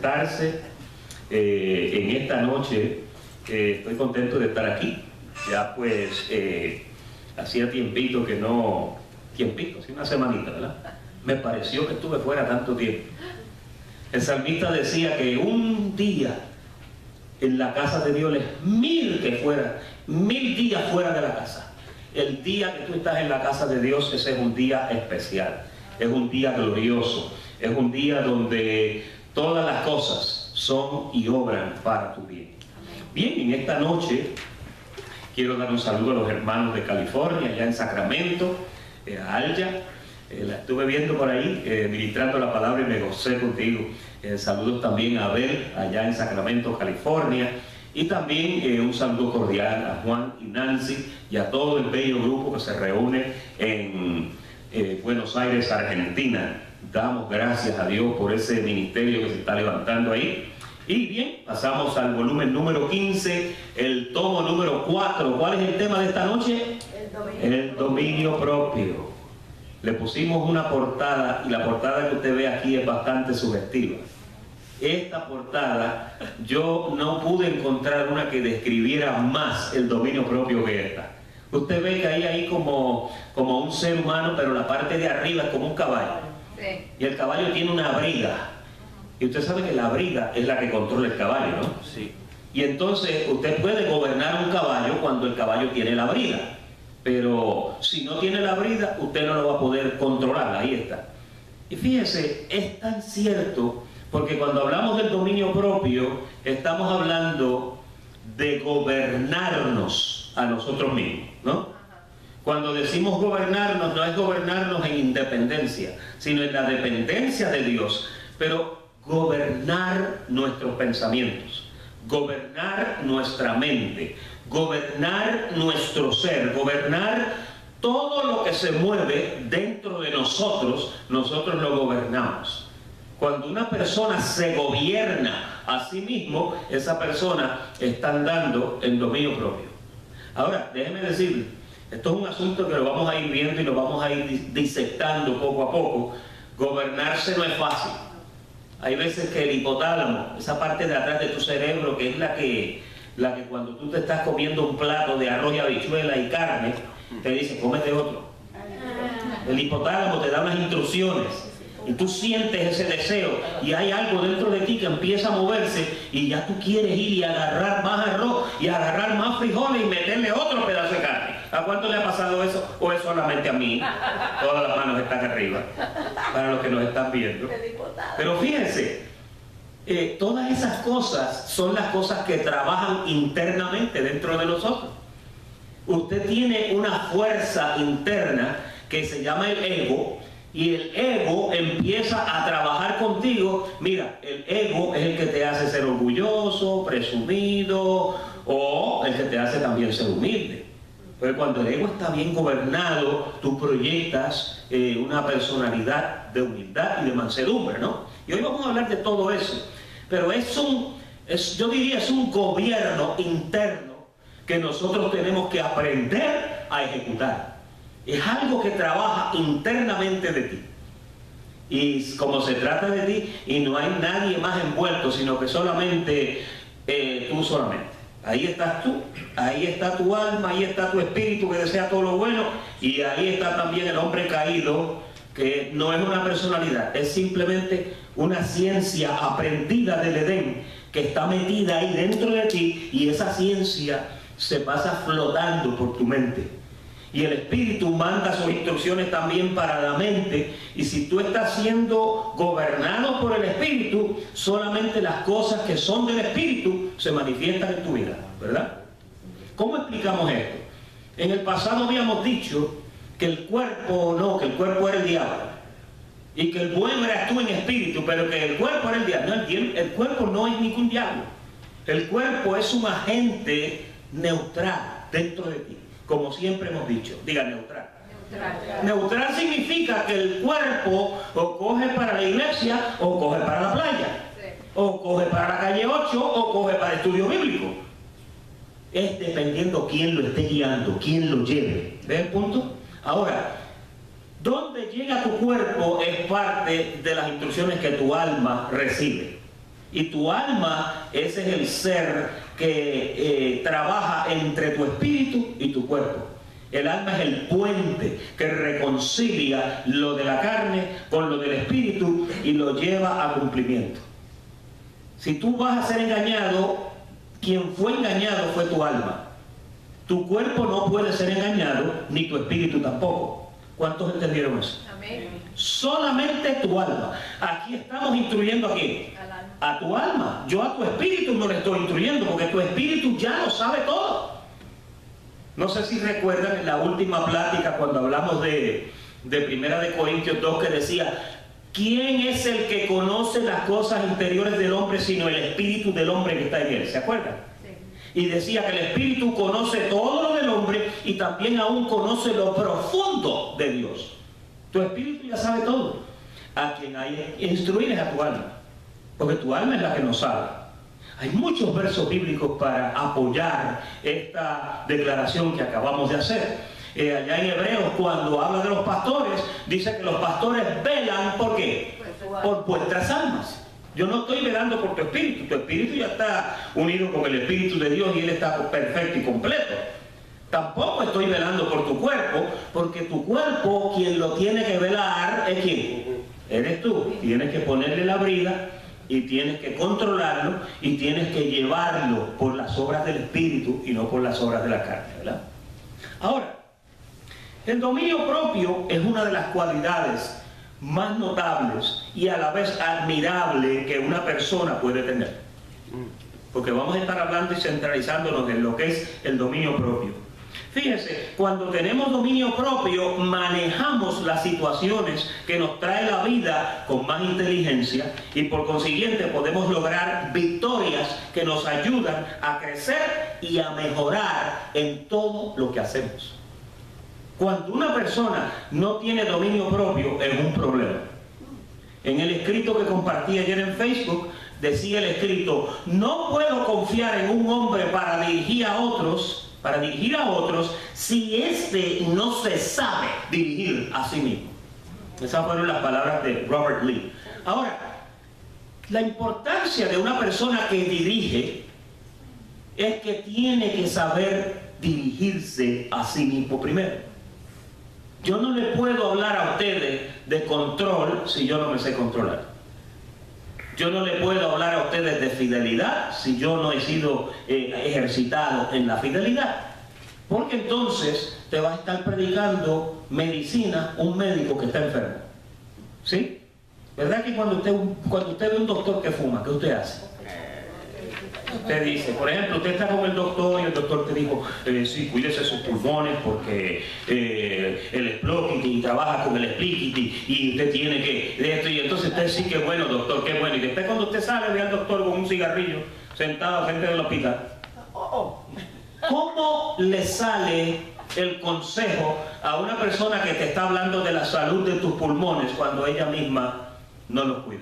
manifestarse en esta noche. Estoy contento de estar aquí. Ya pues hacía tiempito que no, tiempito, sí, una semanita, ¿verdad? Me pareció que estuve fuera tanto tiempo. El salmista decía que un día en la casa de Dios es 1000 que fuera, 1000 días fuera de la casa. El día que tú estás en la casa de Dios, ese es un día especial, es un día glorioso, es un día donde todas las cosas son y obran para tu bien. Bien, en esta noche quiero dar un saludo a los hermanos de California, allá en Sacramento, a Alya. La estuve viendo por ahí, ministrando la palabra, y me gocé contigo. Saludos también a Abel, allá en Sacramento, California. Y también un saludo cordial a Juan y Nancy y a todo el bello grupo que se reúne en Buenos Aires, Argentina. Damos gracias a Dios por ese ministerio que se está levantando ahí. Y bien, pasamos al volumen número 15, el tomo número 4. ¿Cuál es el tema de esta noche? El dominio propio. Le pusimos una portada, y la portada que usted ve aquí es bastante sugestiva. Esta portada, yo no pude encontrar una que describiera más el dominio propio que esta. Usted ve que hay ahí como un ser humano, pero la parte de arriba es como un caballo. Sí. Y el caballo tiene una briga. Y usted sabe que la briga es la que controla el caballo, ¿no? Sí. Y entonces usted puede gobernar un caballo cuando el caballo tiene la briga. Pero si no tiene la brida, usted no lo va a poder controlar. Ahí está. Y fíjese, es tan cierto, porque cuando hablamos del dominio propio, estamos hablando de gobernarnos a nosotros mismos, ¿no? Cuando decimos gobernarnos, no es gobernarnos en independencia, sino en la dependencia de Dios. Pero gobernar nuestros pensamientos, gobernar nuestra mente, gobernar nuestro ser, gobernar todo lo que se mueve dentro de nosotros, nosotros lo gobernamos. Cuando una persona se gobierna a sí mismo, esa persona está andando en dominio propio. Ahora, déjeme decirle, esto es un asunto que lo vamos a ir viendo y lo vamos a ir disectando poco a poco. Gobernarse no es fácil. Hay veces que el hipotálamo, esa parte de atrás de tu cerebro, que es la que cuando tú te estás comiendo un plato de arroz y habichuela y carne, te dice, cómete otro. El hipotálamo te da unas instrucciones y tú sientes ese deseo y hay algo dentro de ti que empieza a moverse y ya tú quieres ir y agarrar más arroz y agarrar más frijoles y meterle otro pedazo de carne. ¿A cuánto le ha pasado eso? ¿O es solamente a mí? Todas las manos están arriba para los que nos están viendo. Pero fíjense, todas esas cosas son las cosas que trabajan internamente dentro de nosotros. Usted tiene una fuerza interna que se llama el ego, y el ego empieza a trabajar contigo. Mira, el ego es el que te hace ser orgulloso, presumido, o el que te hace también ser humilde. Pero cuando el ego está bien gobernado, tú proyectas una personalidad de humildad y de mansedumbre, ¿no? Y hoy vamos a hablar de todo eso. Pero yo diría, es un gobierno interno que nosotros tenemos que aprender a ejecutar. Es algo que trabaja internamente de ti. Y como se trata de ti, y no hay nadie más envuelto, sino que solamente tú solamente. Ahí estás tú, ahí está tu alma, ahí está tu espíritu que desea todo lo bueno, y ahí está también el hombre caído, que no es una personalidad, es simplemente una ciencia aprendida del Edén, que está metida ahí dentro de ti, y esa ciencia se pasa flotando por tu mente. Y el Espíritu manda sus instrucciones también para la mente. Y si tú estás siendo gobernado por el Espíritu, solamente las cosas que son del Espíritu se manifiestan en tu vida, ¿verdad? ¿Cómo explicamos esto? En el pasado habíamos dicho que el cuerpo que el cuerpo era el diablo. Y que el bueno eras tú en espíritu, pero que el cuerpo era el diablo. No, el cuerpo no es ningún diablo. El cuerpo es un agente neutral dentro de ti. Como siempre hemos dicho, diga neutral. Neutral significa que el cuerpo o coge para la iglesia o coge para la playa, o coge para la calle 8 o coge para el estudio bíblico. Es dependiendo quién lo esté guiando, quién lo lleve. ¿Ves el punto? Ahora, ¿dónde llega tu cuerpo? Es parte de las instrucciones que tu alma recibe. Y tu alma, ese es el ser que trabaja entre tu espíritu y tu cuerpo. El alma es el puente que reconcilia lo de la carne con lo del espíritu y lo lleva a cumplimiento. Si tú vas a ser engañado, quien fue engañado fue tu alma. Tu cuerpo no puede ser engañado, ni tu espíritu tampoco. ¿Cuántos entendieron eso? Amén. Solamente tu alma. Aquí estamos instruyendo a quién. A tu alma. Yo a tu espíritu no le estoy instruyendo, porque tu espíritu ya lo sabe todo. No sé si recuerdan en la última plática cuando hablamos de 1 Corintios 2, que decía: ¿quién es el que conoce las cosas interiores del hombre sino el espíritu del hombre que está en él? ¿Se acuerdan? Sí. Y decía que el espíritu conoce todo lo del hombre y también aún conoce lo profundo de Dios. Tu espíritu ya sabe todo. A quien hay que instruir es a tu alma, porque tu alma es la que no sabe. Hay muchos versos bíblicos para apoyar esta declaración que acabamos de hacer. Allá en Hebreos, cuando habla de los pastores, dice que los pastores velan, ¿por qué? Por vuestras almas. Yo no estoy velando por tu espíritu ya está unido con el espíritu de Dios y Él está perfecto y completo. Tampoco estoy velando por tu cuerpo, porque tu cuerpo, quien lo tiene que velar es ¿quién? Eres tú. Tienes que ponerle la brida y tienes que controlarlo y tienes que llevarlo por las obras del espíritu y no por las obras de la carne, ¿verdad? Ahora, el dominio propio es una de las cualidades más notables y a la vez admirable que una persona puede tener. Porque vamos a estar hablando y centralizándonos en lo que es el dominio propio. Fíjense, cuando tenemos dominio propio, manejamos las situaciones que nos trae la vida con más inteligencia y por consiguiente podemos lograr victorias que nos ayudan a crecer y a mejorar en todo lo que hacemos. Cuando una persona no tiene dominio propio, es un problema. En el escrito que compartí ayer en Facebook, decía el escrito: no puedo confiar en un hombre para dirigir a otros si éste no se sabe dirigir a sí mismo. Esas fueron las palabras de Robert Lee. Ahora, la importancia de una persona que dirige es que tiene que saber dirigirse a sí mismo primero. Yo no le puedo hablar a ustedes de control si yo no me sé controlar. Yo no le puedo hablar a ustedes de fidelidad si yo no he sido ejercitado en la fidelidad. Porque entonces te va a estar predicando medicina un médico que está enfermo. ¿Sí? ¿Verdad que cuando usted ve un doctor que fuma, qué usted hace? Usted dice, por ejemplo, usted está con el doctor y el doctor te dijo: sí, cuídese sus pulmones porque el Splokity trabaja con el Splikity y usted tiene que de esto, y entonces usted sí que bueno, doctor, qué bueno. Y después cuando usted sale ve al doctor con un cigarrillo sentado frente del hospital. ¿Cómo le sale el consejo a una persona que te está hablando de la salud de tus pulmones cuando ella misma no los cuida?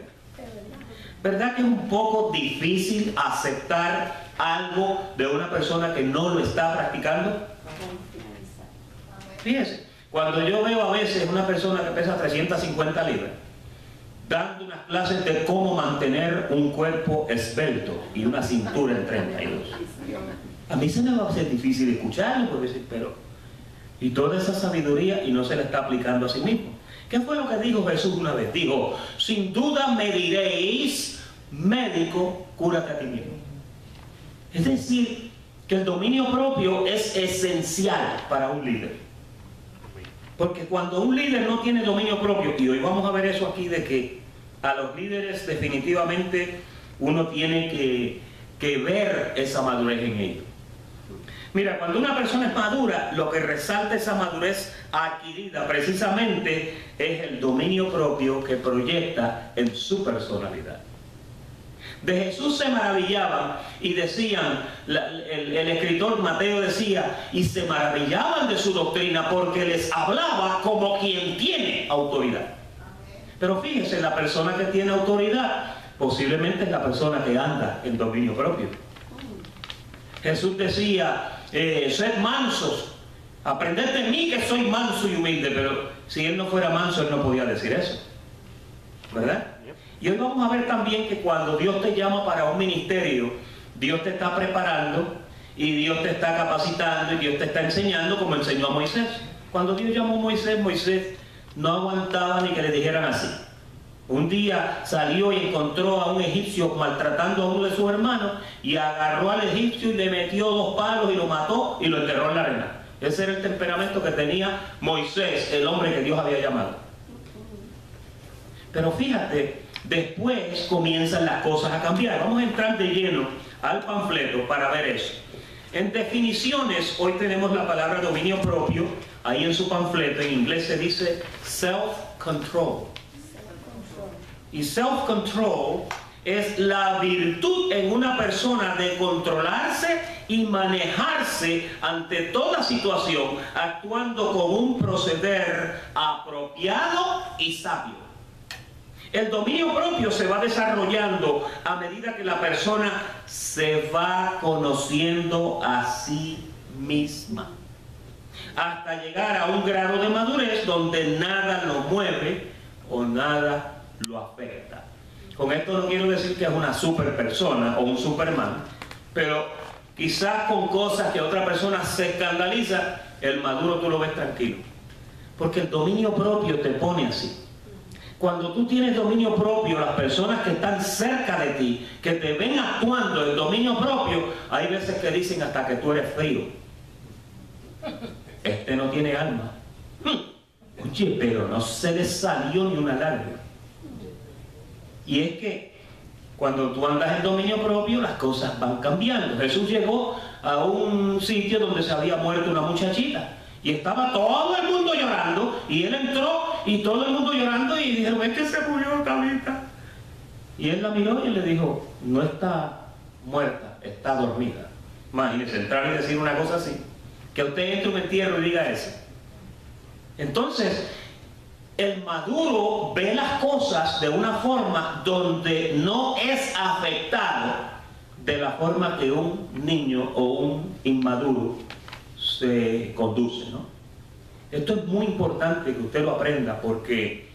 ¿Verdad que es un poco difícil aceptar algo de una persona que no lo está practicando? Fíjese, cuando yo veo a veces una persona que pesa 350 libras dando unas clases de cómo mantener un cuerpo esbelto y una cintura en 32, a mí se me va a hacer difícil escucharlo, porque decir, pero y toda esa sabiduría y no se la está aplicando a sí mismo. ¿Qué fue lo que dijo Jesús una vez? Dijo: sin duda me diréis, médico, cúrate a ti mismo. Es decir, que el dominio propio es esencial para un líder. Porque cuando un líder no tiene dominio propio, y hoy vamos a ver eso aquí, de que a los líderes definitivamente uno tiene que ver esa madurez en ellos. Mira, cuando una persona es madura, lo que resalta esa madurez adquirida precisamente es el dominio propio que proyecta en su personalidad. De Jesús se maravillaban y decían, el escritor Mateo decía, y se maravillaban de su doctrina porque les hablaba como quien tiene autoridad. Pero fíjense, la persona que tiene autoridad posiblemente es la persona que anda en dominio propio. Jesús decía, sed mansos, aprended de mí que soy manso y humilde. Pero si él no fuera manso, él no podía decir eso, ¿verdad? Y hoy vamos a ver también que cuando Dios te llama para un ministerio, Dios te está preparando y Dios te está capacitando y Dios te está enseñando como enseñó a Moisés. Cuando Dios llamó a Moisés, Moisés no aguantaba ni que le dijeran así. Un día salió y encontró a un egipcio maltratando a uno de sus hermanos y agarró al egipcio y le metió 2 palos y lo mató y lo enterró en la arena. Ese era el temperamento que tenía Moisés, el hombre que Dios había llamado. Pero fíjate, después comienzan las cosas a cambiar. Vamos a entrar de lleno al panfleto para ver eso. En definiciones, hoy tenemos la palabra dominio propio. Ahí en su panfleto, en inglés se dice self-control. Y self-control es la virtud en una persona de controlarse y manejarse ante toda situación, actuando con un proceder apropiado y sabio. El dominio propio se va desarrollando a medida que la persona se va conociendo a sí misma, hasta llegar a un grado de madurez donde nada lo mueve o nada lo afecta. Con esto no quiero decir que es una super persona o un superman, pero quizás con cosas que otra persona se escandaliza, el maduro tú lo ves tranquilo, porque el dominio propio te pone así. Cuando tú tienes dominio propio, las personas que están cerca de ti, que te ven actuando en dominio propio, hay veces que dicen hasta que tú eres frío. Este no tiene alma. Oye, pero no se le salió ni una lágrima. Y es que cuando tú andas en dominio propio, las cosas van cambiando. Jesús llegó a un sitio donde se había muerto una muchachita y estaba todo el mundo llorando, y él entró y todo el mundo llorando y dijeron, es que se murió Tabita. Y él la miró y le dijo, no está muerta, está dormida. Imagínese entrar y decir una cosa así, que usted entre un entierro y diga eso. Entonces, el maduro ve las cosas de una forma donde no es afectado de la forma que un niño o un inmaduro se conduce, ¿no? Esto es muy importante que usted lo aprenda, porque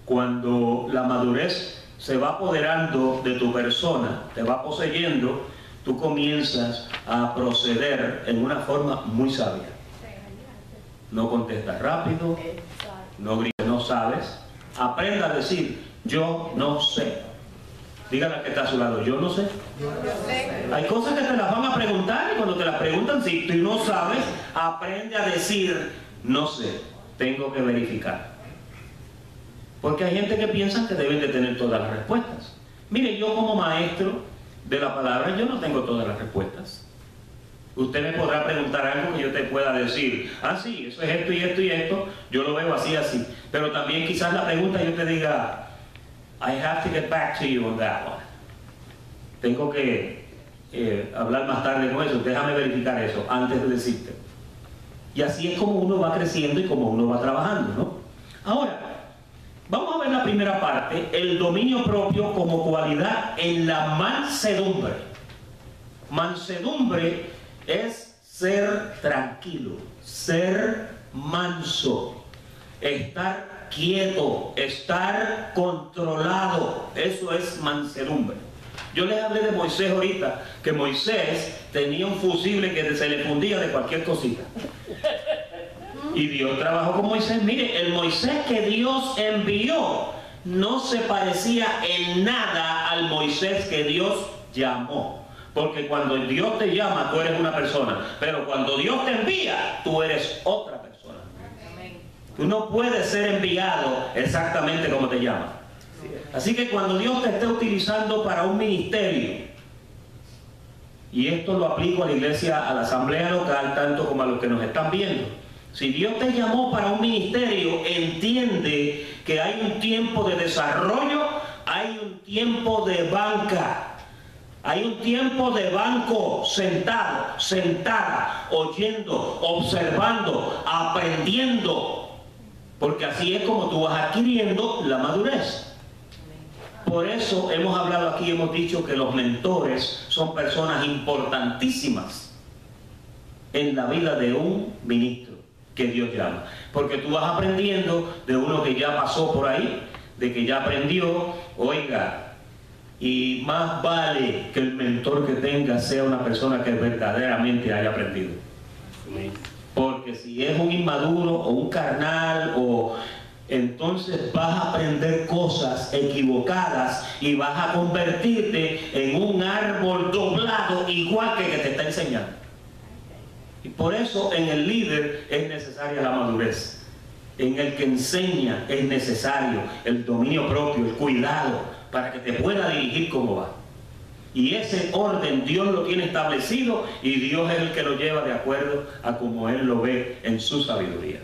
cuando la madurez se va apoderando de tu persona, te va poseyendo, tú comienzas a proceder en una forma muy sabia. No contestas rápido, no grites, no sabes. Aprenda a decir, yo no sé. Dígale al que está a su lado, yo no sé. Hay cosas que te las van a preguntar, y cuando te las preguntan, si tú no sabes, aprende a decir, no sé, tengo que verificar. Porque hay gente que piensa que deben de tener todas las respuestas. Mire, yo como maestro de la palabra, yo no tengo todas las respuestas. Usted me podrá preguntar algo que yo te pueda decir, ah, sí, eso es esto y esto y esto, yo lo veo así, así. Pero también quizás la pregunta yo te diga, I have to get back to you on that one. Tengo que hablar más tarde con eso, déjame verificar eso antes de decirte. Y así es como uno va creciendo y como uno va trabajando, ¿no? Ahora, vamos a ver la primera parte, el dominio propio como cualidad en la mansedumbre. Mansedumbre es ser tranquilo, ser manso, estar quieto, estar controlado. Eso es mansedumbre. Yo les hablé de Moisés ahorita, que Moisés tenía un fusible que se le fundía de cualquier cosita. Y Dios trabajó con Moisés. Mire, el Moisés que Dios envió no se parecía en nada al Moisés que Dios llamó. Porque cuando Dios te llama, tú eres una persona. Pero cuando Dios te envía, tú eres otra persona. Tú no puedes ser enviado exactamente como te llama. Así que cuando Dios te esté utilizando para un ministerio, y esto lo aplico a la iglesia, a la asamblea local, tanto como a los que nos están viendo. Si Dios te llamó para un ministerio, entiende que hay un tiempo de desarrollo, hay un tiempo de banca, hay un tiempo de banco, sentado, sentada, oyendo, observando, aprendiendo, porque así es como tú vas adquiriendo la madurez. Por eso hemos hablado aquí, hemos dicho que los mentores son personas importantísimas en la vida de un ministro que Dios llama. Porque tú vas aprendiendo de uno que ya pasó por ahí, de que ya aprendió, oiga, y más vale que el mentor que tenga sea una persona que verdaderamente haya aprendido. Porque si es un inmaduro o un carnal, entonces vas a aprender cosas equivocadas y vas a convertirte en un árbol doblado igual que te está enseñando. Y por eso en el líder es necesaria la madurez. En el que enseña es necesario el dominio propio, el cuidado, para que te pueda dirigir como va. Y ese orden Dios lo tiene establecido y Dios es el que lo lleva de acuerdo a como Él lo ve en su sabiduría.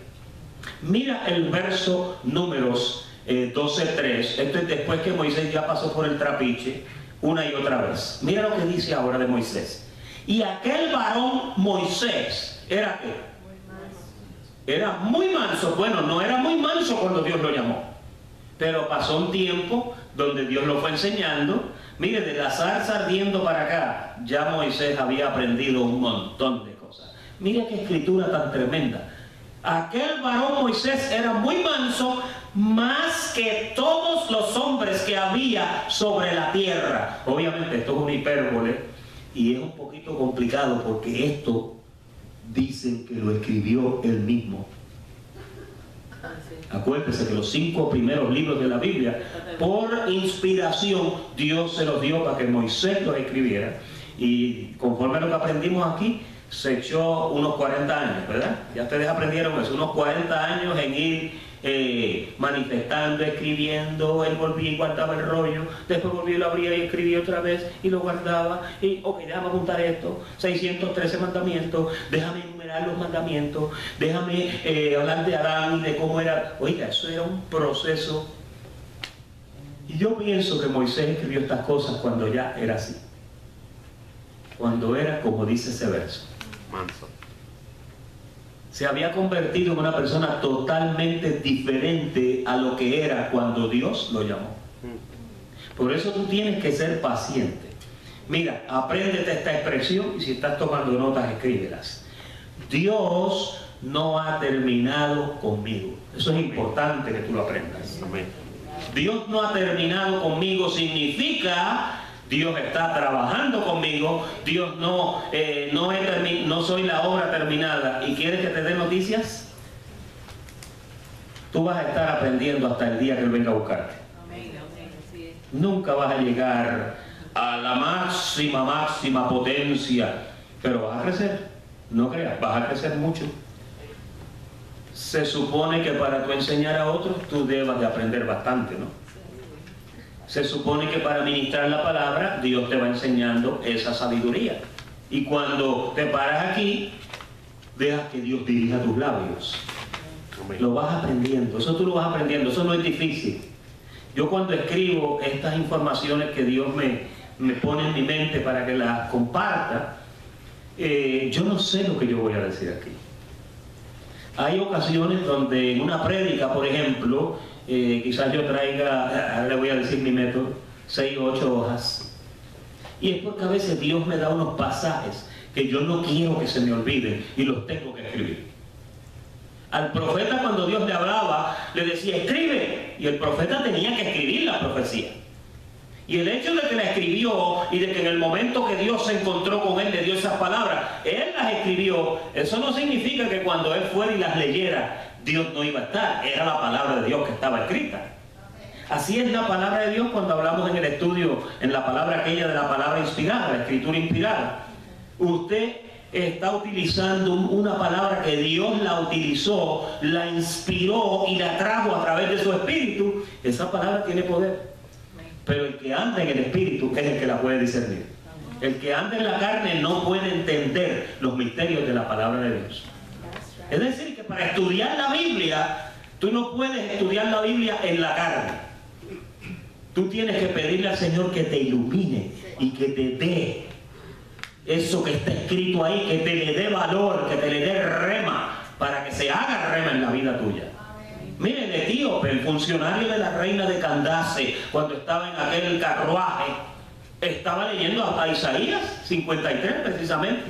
Mira el verso Números 12:3. Esto es después que Moisés ya pasó por el trapiche una y otra vez. Mira lo que dice ahora de Moisés. Y aquel varón Moisés, ¿era qué? Era muy manso. Bueno, no era muy manso cuando Dios lo llamó, pero pasó un tiempo donde Dios lo fue enseñando. Mire, de la zarza ardiendo para acá, ya Moisés había aprendido un montón de cosas. Mire qué escritura tan tremenda. Aquel varón Moisés era muy manso, más que todos los hombres que había sobre la tierra. Obviamente esto es una hipérbole y es un poquito complicado porque esto dicen que lo escribió él mismo. Acuérdense que los 5 primeros libros de la Biblia, por inspiración, Dios se los dio para que Moisés los escribiera. Y conforme a lo que aprendimos aquí, se echó unos 40 años, ¿verdad? Ya ustedes aprendieron eso, unos 40 años en ir manifestando, escribiendo. Él volvía y guardaba el rollo, después volvía y lo abría y escribía otra vez y lo guardaba. Y, ok, déjame juntar esto, 613 mandamientos, déjame enumerar los mandamientos, déjame hablar de Adán y de cómo era. Oiga, eso era un proceso. Y yo pienso que Moisés escribió estas cosas cuando ya era así, cuando era como dice ese verso, manso. Se había convertido en una persona totalmente diferente a lo que era cuando Dios lo llamó. Por eso tú tienes que ser paciente. Mira, apréndete esta expresión y si estás tomando notas, escríbelas. Dios no ha terminado conmigo. Eso es importante que tú lo aprendas. Dios no ha terminado conmigo significa Dios está trabajando conmigo. Dios no soy la obra terminada. ¿Y quieres que te dé noticias? Tú vas a estar aprendiendo hasta el día que Él venga a buscarte. Nunca vas a llegar a la máxima potencia, pero vas a crecer. No creas, vas a crecer mucho. Se supone que para tú enseñar a otros, tú debas de aprender bastante, ¿no? Se supone que para ministrar la palabra, Dios te va enseñando esa sabiduría. Y cuando te paras aquí, dejas que Dios dirija tus labios. Lo vas aprendiendo, eso tú lo vas aprendiendo, eso no es difícil. Yo cuando escribo estas informaciones que Dios me pone en mi mente para que las comparta, yo no sé lo que yo voy a decir aquí. Hay ocasiones donde en una prédica, por ejemplo, quizás yo traiga, ahora le voy a decir mi método, 6 o 8 hojas. Y es porque a veces Dios me da unos pasajes que yo no quiero que se me olviden y los tengo que escribir. Al profeta cuando Dios le hablaba, le decía, escribe. Y el profeta tenía que escribir la profecía. Y el hecho de que la escribió y de que en el momento que Dios se encontró con él, le dio esas palabras, él las escribió. Eso no significa que cuando él fuera y las leyera, Dios no iba a estar. Era la palabra de Dios que estaba escrita. Así es la palabra de Dios cuando hablamos en el estudio, en la palabra aquella de la palabra inspirada, la escritura inspirada. Usted está utilizando una palabra que Dios la utilizó, la inspiró y la trajo a través de su espíritu. Esa palabra tiene poder. Pero el que anda en el espíritu es el que la puede discernir. El que anda en la carne no puede entender los misterios de la palabra de Dios. Es decir, que para estudiar la Biblia, tú no puedes estudiar la Biblia en la carne. Tú tienes que pedirle al Señor que te ilumine y que te dé eso que está escrito ahí, que te le dé valor, que te le dé rema, para que se haga rema en la vida tuya. Mire, el etíope, el funcionario de la reina de Candace, cuando estaba en aquel carruaje, estaba leyendo a Isaías 53 precisamente.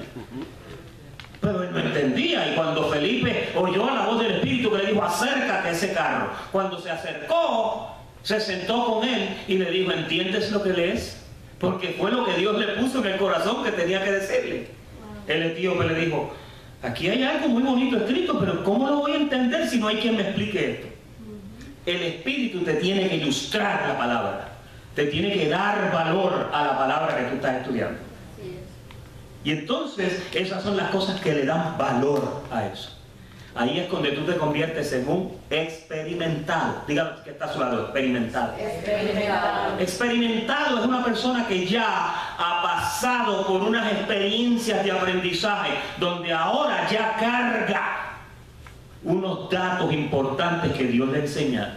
Pero él no entendía, y cuando Felipe oyó la voz del Espíritu que le dijo, acércate a ese carro, cuando se acercó, se sentó con él y le dijo, ¿entiendes lo que lees? Porque fue lo que Dios le puso en el corazón que tenía que decirle. El etíope le dijo, aquí hay algo muy bonito escrito, pero ¿cómo lo voy a entender si no hay quien me explique esto? El Espíritu te tiene que ilustrar la palabra, te tiene que dar valor a la palabra que tú estás estudiando. Y entonces esas son las cosas que le dan valor a eso. Ahí es donde tú te conviertes en un experimentado. Dígame que está a su lado, experimentado. Experimentado es una persona que ya ha pasado por unas experiencias de aprendizaje, donde ahora ya carga unos datos importantes que Dios le ha enseñado.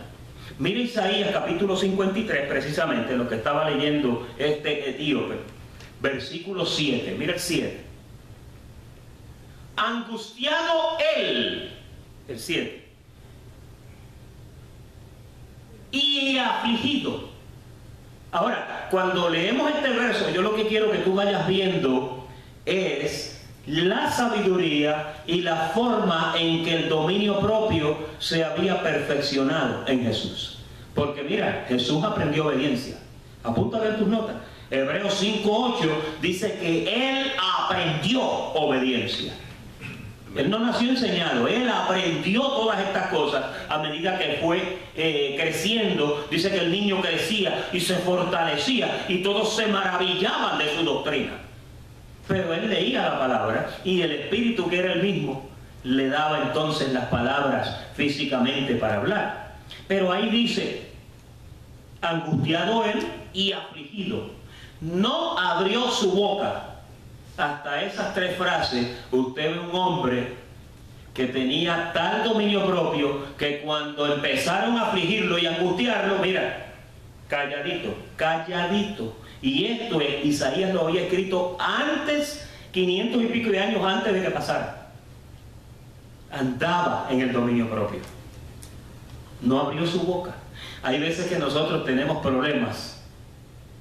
Mira Isaías capítulo 53, precisamente lo que estaba leyendo este etíope. Versículo 7, mira el 7. Angustiado él, el 7, y afligido. Ahora, cuando leemos este verso, yo lo que quiero que tú vayas viendo es la sabiduría y la forma en que el dominio propio se había perfeccionado en Jesús. Porque mira, Jesús aprendió obediencia. Apunta a ver tus notas. Hebreos 5:8 dice que Él aprendió obediencia. Él no nació enseñado, Él aprendió todas estas cosas a medida que fue creciendo. Dice que el niño crecía y se fortalecía y todos se maravillaban de su doctrina. Pero Él leía la palabra y el Espíritu, que era el mismo, le daba entonces las palabras físicamente para hablar. Pero ahí dice, angustiado Él y afligido, no abrió su boca. Hasta esas tres frases usted ve un hombre que tenía tal dominio propio que cuando empezaron a afligirlo y a angustiarlo, mira, calladito, calladito. Y esto Isaías lo había escrito antes, 500 y pico de años antes de que pasara. Andaba en el dominio propio. No abrió su boca. Hay veces que nosotros tenemos problemas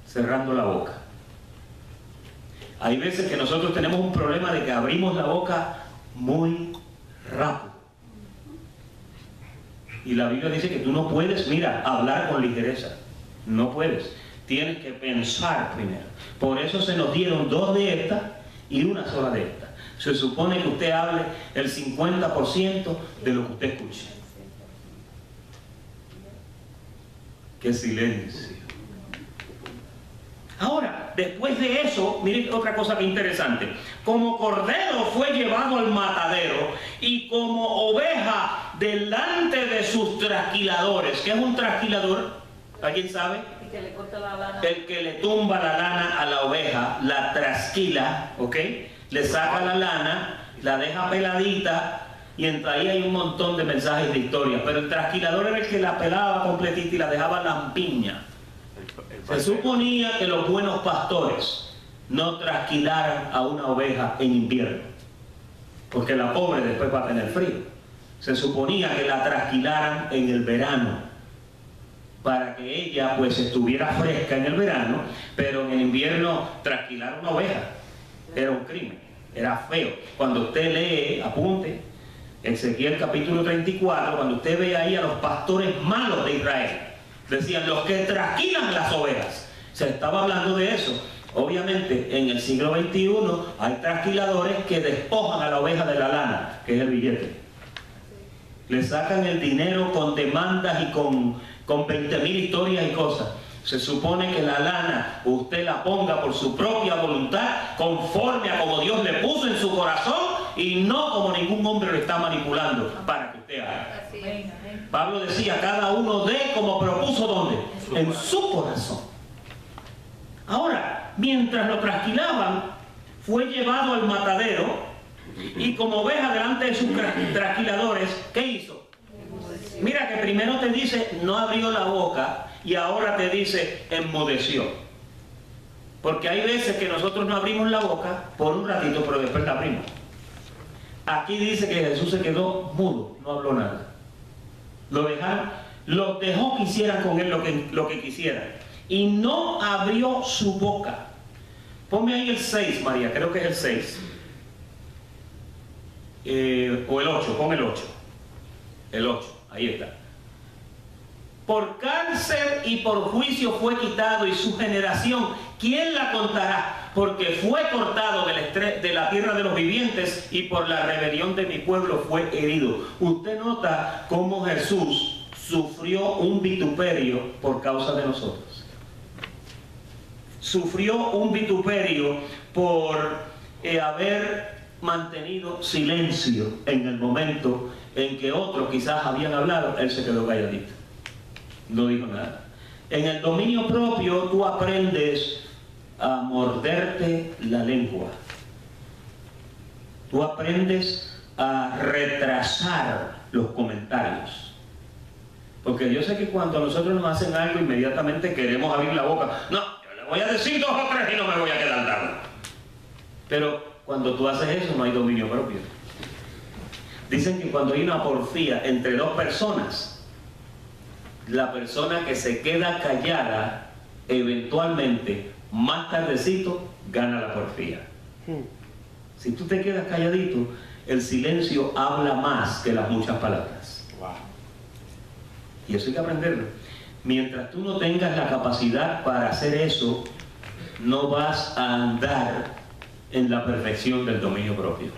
cerrando la boca. Hay veces que nosotros tenemos un problema de que abrimos la boca muy rápido. Y la Biblia dice que tú no puedes, mira, hablar con ligereza. No puedes. Tienes que pensar primero. Por eso se nos dieron 2 de estas y una sola de estas. Se supone que usted hable el 50% de lo que usted escuche. ¡Qué silencio! Ahora, después de eso, miren otra cosa que interesante. Como cordero fue llevado al matadero y como oveja delante de sus trasquiladores. ¿Qué es un trasquilador? ¿Alguien sabe? El que le corta la lana. El que le tumba la lana a la oveja, la trasquila, ¿ok? Le saca la lana, la deja peladita y entre ahí hay un montón de mensajes de historia. Pero el trasquilador era el que la pelaba completita y la dejaba lampiña. Se suponía que los buenos pastores no trasquilaran a una oveja en invierno, porque la pobre después va a tener frío. Se suponía que la trasquilaran en el verano, para que ella pues estuviera fresca en el verano, pero en el invierno trasquilar una oveja era un crimen, era feo. Cuando usted lee, apunte, Ezequiel capítulo 34, cuando usted ve ahí a los pastores malos de Israel, decían los que trasquilan las ovejas. Se estaba hablando de eso. Obviamente en el siglo XXI hay trasquiladores que despojan a la oveja de la lana, que es el billete. Le sacan el dinero con demandas y con 20.000 historias y cosas. Se supone que la lana usted la ponga por su propia voluntad, conforme a como Dios le puso en su corazón y no como ningún hombre lo está manipulando para que usted haga. Pablo decía, cada uno dé como propuso, ¿dónde? En su corazón. Ahora, mientras lo trasquilaban, fue llevado al matadero y como oveja delante de sus trasquiladores, ¿qué hizo? Mira que primero te dice, no abrió la boca, y ahora te dice, enmudeció. Porque hay veces que nosotros no abrimos la boca por un ratito, pero después la abrimos. Aquí dice que Jesús se quedó mudo, no habló nada. Los dejó que hicieran con él lo que quisieran. Y no abrió su boca. Ponme ahí el 6, María, creo que es el 6. O el 8, pon el 8. El 8, ahí está. Por cárcel y por juicio fue quitado, y su generación, ¿quién la contará? Porque fue cortado de la tierra de los vivientes, y por la rebelión de mi pueblo fue herido. Usted nota cómo Jesús sufrió un vituperio por causa de nosotros. Sufrió un vituperio por haber mantenido silencio en el momento en que otros quizás habían hablado. Él se quedó calladito, no dijo nada. En el dominio propio tú aprendes a morderte la lengua. Tú aprendes a retrasar los comentarios. Porque yo sé que cuando a nosotros nos hacen algo, inmediatamente queremos abrir la boca. No, yo le voy a decir 2 o 3 y no me voy a quedar dando. Pero cuando tú haces eso, no hay dominio propio. Dicen que cuando hay una porfía entre 2 personas, la persona que se queda callada, eventualmente, más tardecito, gana la porfía. Si tú te quedas calladito, el silencio habla más que las muchas palabras. Wow. Y eso hay que aprenderlo. Mientras tú no tengas la capacidad para hacer eso, no vas a andar en la perfección del dominio propio.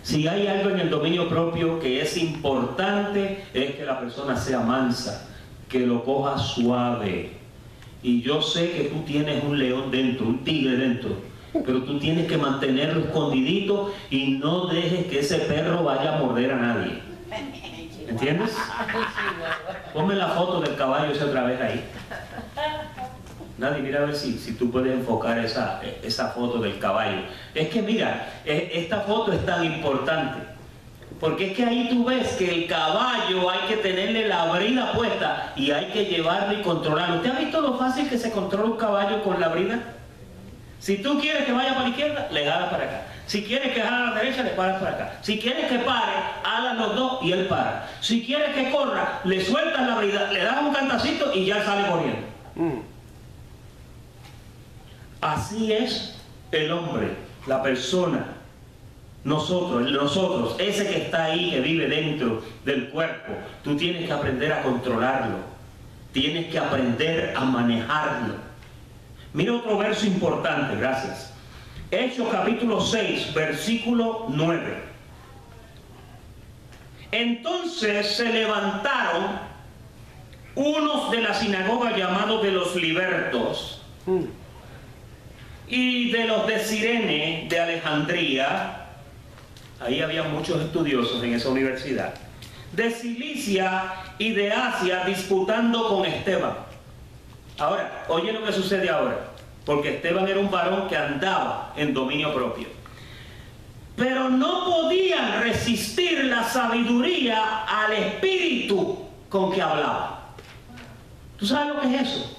Si hay algo en el dominio propio que es importante, es que la persona sea mansa, que lo coja suave. Y yo sé que tú tienes un león dentro, un tigre dentro, pero tú tienes que mantenerlo escondidito y no dejes que ese perro vaya a morder a nadie. ¿Entiendes? Ponme la foto del caballo esa otra vez ahí. Nadie, mira a ver si tú puedes enfocar esa foto del caballo. Es que mira, esta foto es tan importante, porque es que ahí tú ves que el caballo hay que tenerle la brida puesta y hay que llevarlo y controlarlo. ¿Usted ha visto lo fácil que se controla un caballo con la brida? Si tú quieres que vaya para la izquierda, le jalas para acá. Si quieres que jale a la derecha, le paras para acá. Si quieres que pare, hagan los dos y él para. Si quieres que corra, le sueltas la brida, le das un cantacito y ya sale corriendo. Así es el hombre, la persona, nosotros, ese que está ahí, que vive dentro del cuerpo. Tú tienes que aprender a controlarlo, tienes que aprender a manejarlo. Mira otro verso importante, gracias. Hechos capítulo 6, versículo 9. Entonces se levantaron unos de la sinagoga llamados de los libertos y de los de Cirene de Alejandría. Ahí había muchos estudiosos en esa universidad, de Cilicia y de Asia, disputando con Esteban. Ahora, oye lo que sucede ahora, porque Esteban era un varón que andaba en dominio propio, pero no podían resistir la sabiduría al espíritu con que hablaba. ¿Tú sabes lo que es eso?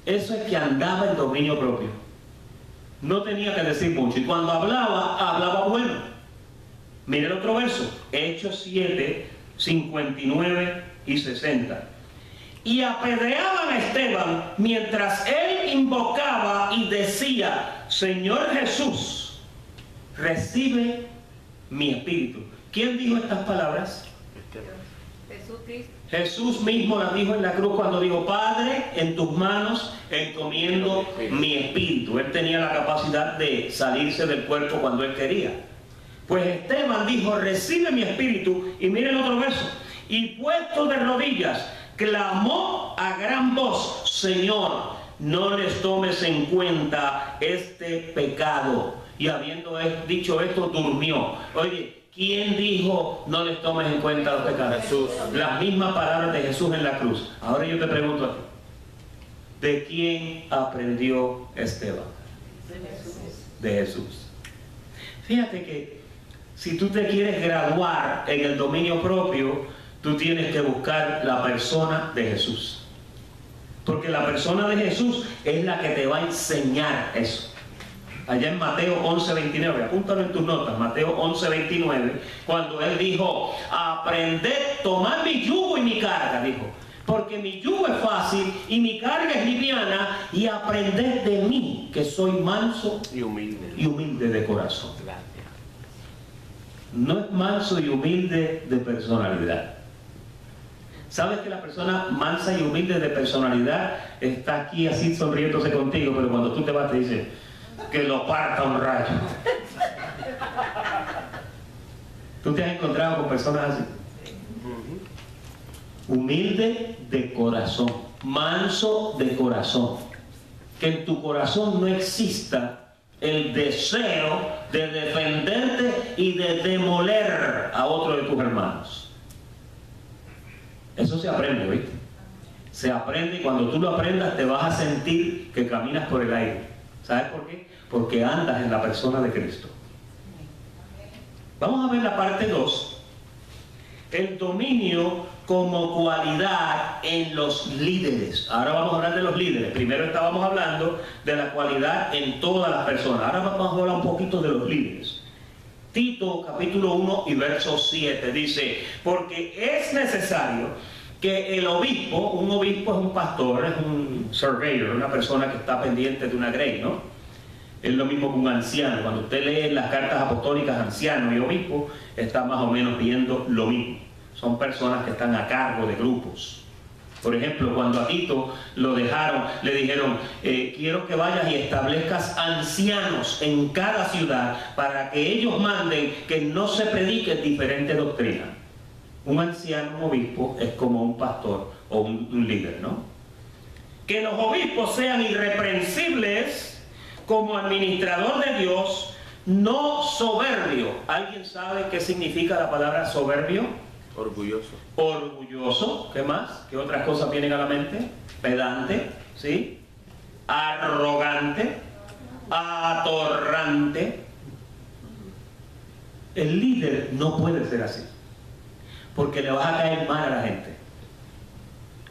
Eso es que andaba en dominio propio. No tenía que decir mucho, y cuando hablaba bueno. Mire el otro verso, Hechos 7, 59 y 60. Y apedreaban a Esteban mientras él invocaba y decía: Señor Jesús, recibe mi espíritu. ¿Quién dijo estas palabras? Jesús Cristo. Jesús mismo las dijo en la cruz cuando dijo: Padre, en tus manos encomiendo mi espíritu. Él tenía la capacidad de salirse del cuerpo cuando él quería. Pues Esteban dijo: recibe mi espíritu. Y miren otro verso. Y puesto de rodillas, clamó a gran voz: Señor, no les tomes en cuenta este pecado. Y habiendo dicho esto, durmió. Oye, ¿quién dijo no les tomes en cuenta los pecados? Jesús. Las mismas palabras de Jesús en la cruz. Ahora yo te pregunto a ti, ¿de quién aprendió Esteban? De Jesús. Fíjate que si tú te quieres graduar en el dominio propio, tú tienes que buscar la persona de Jesús. Porque la persona de Jesús es la que te va a enseñar eso. Allá en Mateo 11:29, apúntalo en tus notas, Mateo 11:29, cuando él dijo: aprended, tomad mi yugo y mi carga, dijo, porque mi yugo es fácil y mi carga es liviana, y aprended de mí, que soy manso y humilde de corazón. No es manso y humilde de personalidad. Sabes que la persona mansa y humilde de personalidad está aquí así sonriéndose contigo, pero cuando tú te vas te dice que lo parta un rayo. ¿Tú te has encontrado con personas así? Humilde de corazón, manso de corazón. Que en tu corazón no exista el deseo de defenderte y de demoler a otro de tus hermanos. Eso se aprende, ¿viste? Se aprende, y cuando tú lo aprendas te vas a sentir que caminas por el aire. ¿Sabes por qué? Porque andas en la persona de Cristo. Vamos a ver la parte 2. El dominio como cualidad en los líderes. Ahora vamos a hablar de los líderes. Primero estábamos hablando de la cualidad en todas las personas. Ahora vamos a hablar un poquito de los líderes. Tito capítulo 1 y verso 7 dice: porque es necesario que el obispo, un obispo es un pastor, es un surveyor, una persona que está pendiente de una grey, ¿no? Es lo mismo que un anciano. Cuando usted lee las cartas apostólicas, anciano y obispo, está más o menos viendo lo mismo. Son personas que están a cargo de grupos. Por ejemplo, cuando a Tito lo dejaron, le dijeron, quiero que vayas y establezcas ancianos en cada ciudad para que ellos manden que no se predique diferente doctrina. Un anciano, un obispo, es como un pastor o un líder, ¿no? Que los obispos sean irreprensibles como administrador de Dios, no soberbio. ¿Alguien sabe qué significa la palabra soberbio? Orgulloso. Orgulloso. ¿Qué más? ¿Qué otras cosas vienen a la mente? Pedante, ¿sí? Arrogante, atorrante. El líder no puede ser así, porque le vas a caer mal a la gente.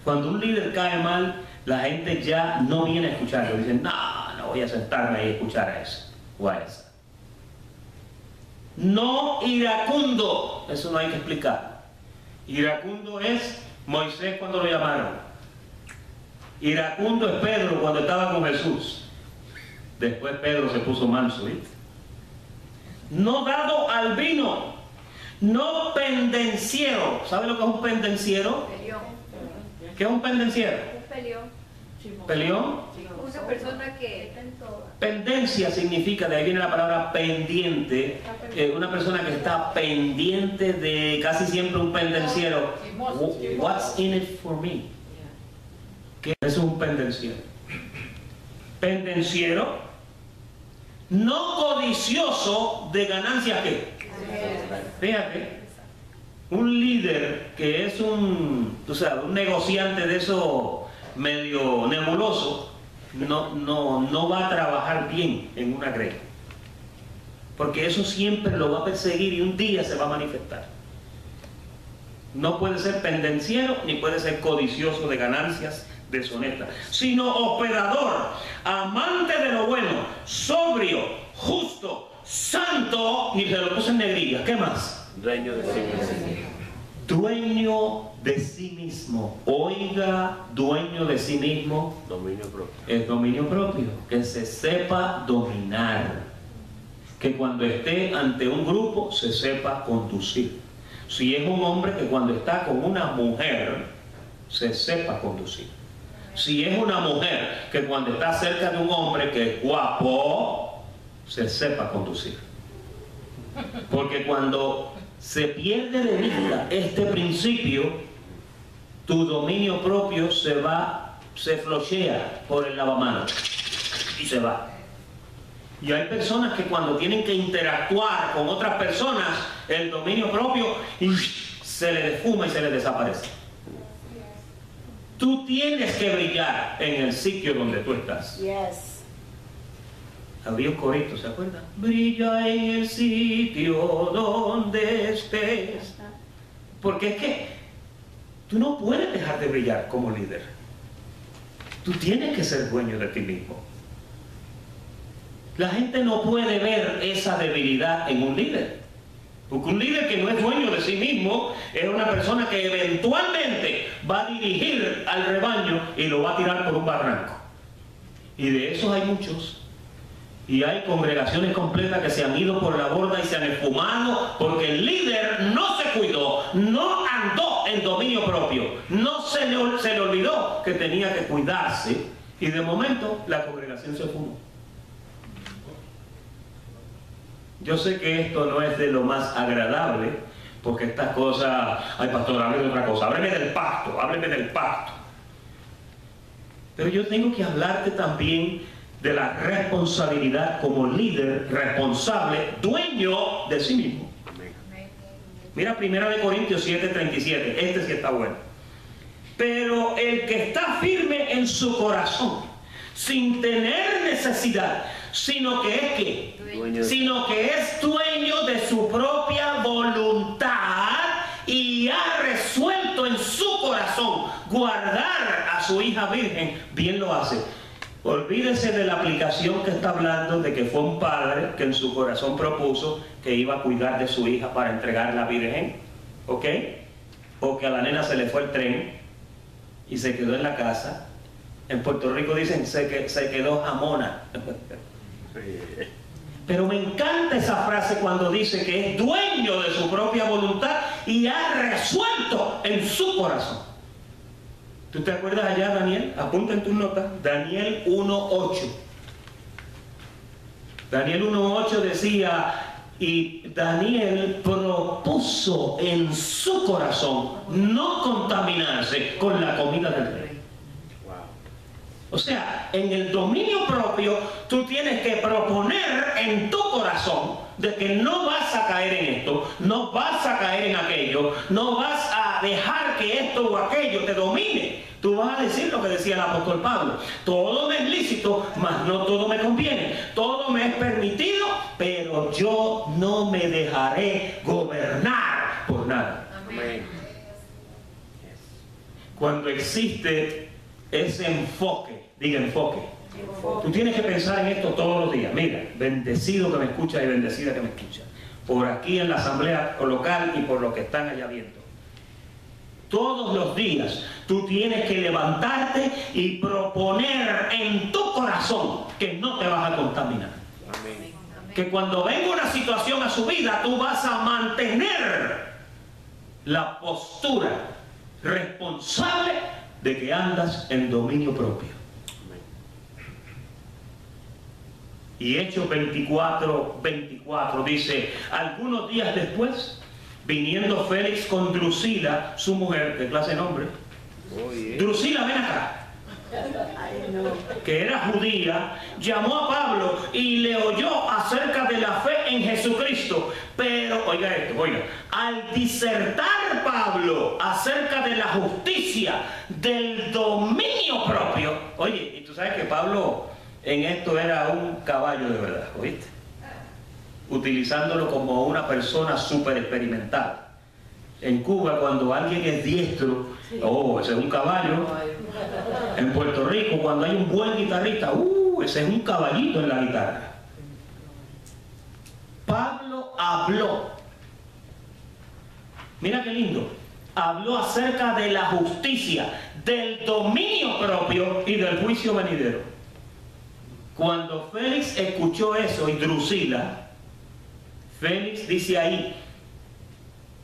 Cuando un líder cae mal, la gente ya no viene a escucharlo. Dicen, no voy a sentarme ahí a escuchar a ese o a esa. No iracundo, eso no hay que explicar. Iracundo es Moisés cuando lo llamaron. Iracundo es Pedro cuando estaba con Jesús. Después Pedro se puso manso, ¿viste? No dado al vino, no pendenciero. ¿Sabe lo que es un pendenciero? Peleón. ¿Qué es un pendenciero? Un peleón. ¿Peleón? Una persona que está en todo. Pendencia significa, de ahí viene la palabra pendiente, una persona que está pendiente de, casi siempre un pendenciero. What's in it for me? ¿Qué es un pendenciero? Pendenciero, no codicioso de ganancias. ¿Qué? Fíjate, un líder que es un negociante de eso medio nebuloso, no va a trabajar bien en una grey, porque eso siempre lo va a perseguir y un día se va a manifestar. No puede ser pendenciero ni puede ser codicioso de ganancias deshonestas, sino hospedador, amante de lo bueno, sobrio, justo, santo, y se lo puse en negrilla. ¿Qué más? Dueño de sí mismo. Dueño de sí mismo. Oiga, dueño de sí mismo. Dominio propio. Es dominio propio. Que se sepa dominar. Que cuando esté ante un grupo se sepa conducir. Si es un hombre, que cuando está con una mujer se sepa conducir. Si es una mujer, que cuando está cerca de un hombre que es guapo, se sepa conducir. Porque cuando se pierde de vista este principio, tu dominio propio se flochea por el lavamanos y se va. Y hay personas que cuando tienen que interactuar con otras personas, el dominio propio se le desfuma y se le desaparece. Tú tienes que brillar en el sitio donde tú estás. Yes. Había un corito, ¿se acuerdan? Brilla en el sitio donde estés. Porque es que tú no puedes dejar de brillar como líder. Tú tienes que ser dueño de ti mismo. La gente no puede ver esa debilidad en un líder. Porque un líder que no es dueño de sí mismo es una persona que eventualmente va a dirigir al rebaño y lo va a tirar por un barranco. Y de esos hay muchos. Y hay congregaciones completas que se han ido por la borda y se han esfumado porque el líder no se cuidó, no andó en dominio propio. No se le olvidó que tenía que cuidarse y de momento la congregación se fundó. Yo sé que esto no es de lo más agradable, porque estas cosas, ay pastor, hábleme de otra cosa, hábleme del pacto, hábleme del pacto. Pero yo tengo que hablarte también de la responsabilidad como líder, responsable, dueño de sí mismo. Mira 1 Corintios 7:37, este sí está bueno. Pero el que está firme en su corazón, sin tener necesidad, sino que es ¿qué? Sino que es dueño de su propia voluntad y ha resuelto en su corazón guardar a su hija virgen, bien lo hace. Olvídese de la aplicación que está hablando de que fue un padre que en su corazón propuso que iba a cuidar de su hija para entregarla virgen, ¿ok? O que a la nena se le fue el tren y se quedó en la casa. En Puerto Rico dicen se quedó jamona. Pero me encanta esa frase cuando dice que es dueño de su propia voluntad y ha resuelto en su corazón. ¿Tú te acuerdas allá, Daniel? Apunta en tus notas. Daniel 1:8. Daniel 1:8 decía, y Daniel propuso en su corazón no contaminarse con la comida del rey. O sea, en el dominio propio, tú tienes que proponer en tu corazón de que no vas a caer en esto, no vas a caer en aquello, no vas a dejar que esto o aquello te domine. Tú vas a decir lo que decía el apóstol Pablo: todo me es lícito, mas no todo me conviene. Todo me es permitido, pero yo no me dejaré gobernar por nada. Amén. Cuando existe ese enfoque, diga enfoque. Tú tienes que pensar en esto todos los días. Mira, bendecido que me escucha y bendecida que me escucha, por aquí en la asamblea local y por los que están allá viendo. Todos los días tú tienes que levantarte y proponer en tu corazón que no te vas a contaminar. Amén. Que cuando venga una situación a su vida, tú vas a mantener la postura responsable de que andas en dominio propio. Y Hechos 24:24 dice: algunos días después, viniendo Félix con Drusila, su mujer, ¿qué clase de nombre? Drusila, ven acá, que era judía, llamó a Pablo y le oyó acerca de la fe en Jesucristo. Pero, oiga esto, oiga, al disertar Pablo acerca de la justicia, del dominio propio, oye, y tú sabes que Pablo en esto era un caballo de verdad, ¿oíste? Utilizándolo como una persona súper experimentada. En Cuba, cuando alguien es diestro, oh, ese es un caballo. En Puerto Rico, cuando hay un buen guitarrista, ese es un caballito en la guitarra. Pablo habló, mira qué lindo, habló acerca de la justicia, del dominio propio y del juicio venidero. Cuando Félix escuchó eso y Drusila, Félix dice ahí